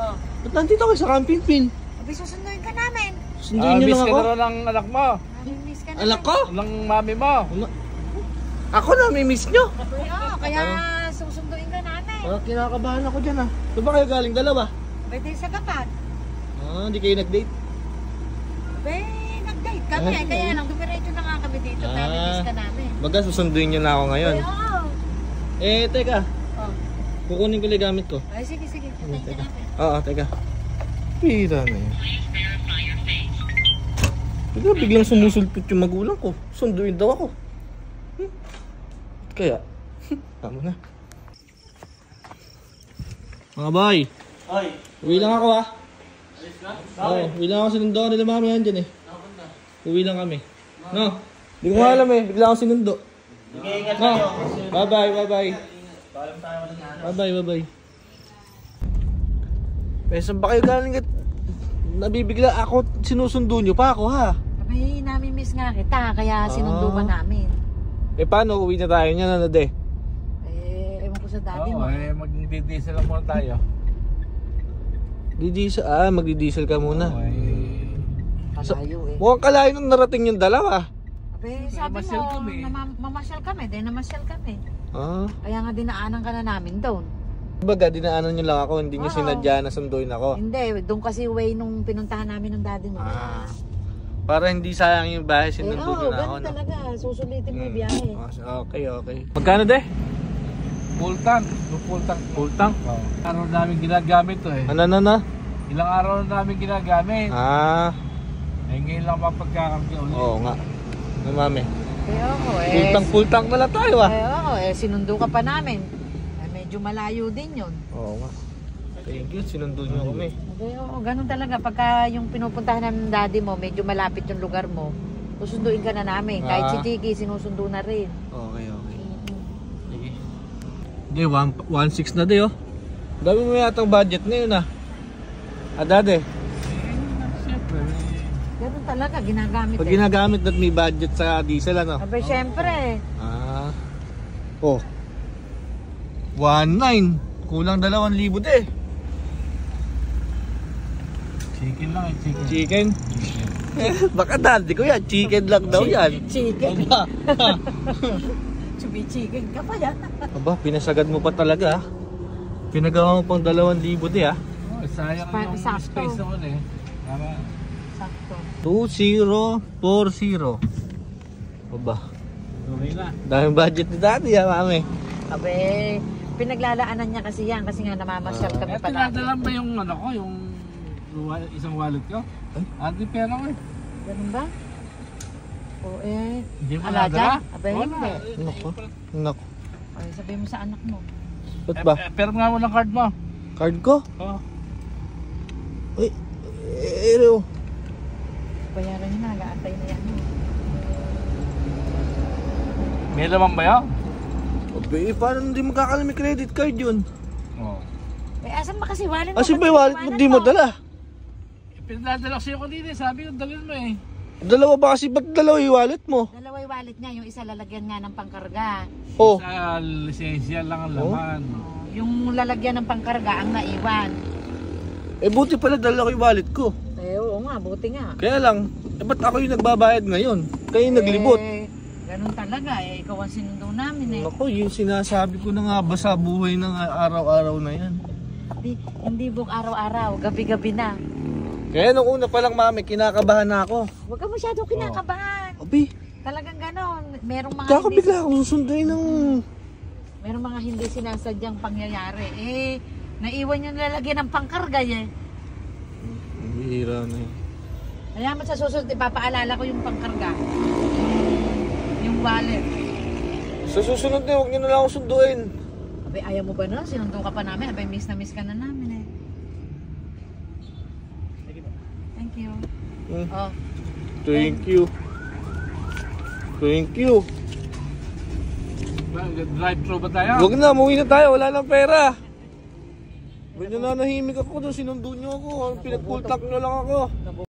Oh. Ba't nandito kayo sa camping pin? Abi, susunduin ka namin. Sunduin niyo lang ako? Miss ka na ng anak mo. Miss ka na. Anak ko? Ng mami mo. Ako na, may miss nyo. Oo, kaya susunduin ka namin. Kinakabahan ako dyan Saan ba kayo galing? Dalawa? Pwede sa Gapat. Hindi kayo nag-date? Abi, nag-date kami. Kaya lang, dumiretso na nga kami dito. Dahil miss ka namin. Baga, susunduin nyo na ako ngayon. Oo. Teka. Oh. Kukunin ko lang gamit ko. Ay, sige. Hintayin ka namin. Oo, teka. Pira na yun. Biglang sumusulpot yung magulang ko. Sunduin daw ako. Kaya, tama na. Mga bay. Ay. Uwi lang ako Alis na? Oo, uwi lang ako sinundo nila mami yan dyan Uwi lang kami. No? Hindi ko nga alam bigla ako sinundo. No? Bye-bye. Bye-bye. Saan ba kayo galing at nabibigla ako, sinusundo nyo pa ako Abi, nami-miss nga kita. Kaya sinundo ka namin. Paano uwi na tayo niyan Ewan ko sa daddy mo. Mag-diesel lang muna tayo. Magdi-diesel ka muna. Kalayo Mukhang kalayo nung narating yung dalawa. Abi, sabi mo, mamasyal kami. Dahil namasyal kami. Kaya nga dinaanan ka na namin doon. Baga, dinaanan nyo lang ako, hindi nyo sinadya na sunduin ako. Hindi, doon kasi way nung pinuntahan namin ng daddy mo. Para hindi sayang yung bahay, sinundo nyo na ako. Ganun talaga, susulitin mo yung biyahe. Okay. Magkano de? Full tank. Full tank? Oo. Araw namin ginagamit to Ano? Ilang araw na namin ginagamit. Ngayon lang mapagkakampi ulit. Oo nga. Mami. Full tank na lang tayo sinundo ka pa namin. Medyo malayo din yun. Oo nga. Thank you, sinundo nyo kami. Ganun talaga. Pagka yung pinupuntahan ng daddy mo, medyo malapit yung lugar mo, susunduin ka na namin. Kahit si Tiki, sinusundo na rin. Okay. Sige. Hindi, 1.6 na de Dami mo yatang budget ngayon Dade. Siyempre. Ganun talaga, ginagamit Pag ginagamit at may budget sa diesel Abay, syempre. 1.9. Kulang 2,000 de. Chicken lang Chicken? Baka daddy ko yan, chicken lang daw yan. Chicken. Chicken ka pa yan. Aba, pinasagad mo pa talaga Pinagawa mo pang 2,000 de sayang yung space naman Tama. Sakto. 2040. Aba, Okay na. daming budget ni daddy mami. Abe, pinaglalaanan niya kasi yan kasi nga namamasyal kami pa natin. Tinadala ba yung yung isang wallet ko? Ante pera ko Ganun ba? Hindi mo ala nadala? dyan? Abe, hindi. Nako. Ay, sabihin mo sa anak mo. Ba't ba? Pero nga mo ng card mo. Card ko? Oo. Bayaran niya na, nag-aantay na yan. May laman ba yan? Abe, paano hindi magkakalamay credit card yun? Oo. Asan ba kasi wallet mo? Kasi ba yung wallet mo di mo dala? Pinadala ko sa'yo kanina sabi ko dalhin mo Dalawa ba kasi? Ba't dalawa yung wallet mo? Dalawa yung wallet niya, yung isa lalagyan nga ng pangkarga. Sa lisensya lang ang laman. Yung lalagyan ng pangkarga ang naiwan. Buti pala dala ko yung wallet ko. Oo nga, buti nga. Kaya lang, ba't ako yung nagbabayad ngayon? Kayo yung naglibot. Ganun talaga, ikaw ang sinundo namin Ako, yung sinasabi ko na nga ba sa buhay ng araw-araw na yan. Hindi buk araw-araw, gabi-gabi na. Kaya nung una pa lang mami, kinakabahan na ako. Huwag ka masyado kinakabahan. Abi, Talagang ganon. Merong mga kaya bigla akong susunduin ng... Merong mga hindi sinasadyang pangyayari. Naiwan yung lalagyan ng pangkarga Hira na yun. Kaya mo sa susunod, ipapaalala ko yung pangkarga. Yung wallet. Sa susunod na, huwag nyo na lang akong sunduin. Abay, ayaw mo ba na? Sinundo ka pa namin. Abay, miss na miss ka na namin Thank you. Thank you. Thank you. Drive-thru ba tayo? Huwag na, umuwi na tayo. Wala nang pera. Huwag nyo na nahimik ako doon. Sinundo nyo ako. Pinag-full tank nyo lang ako.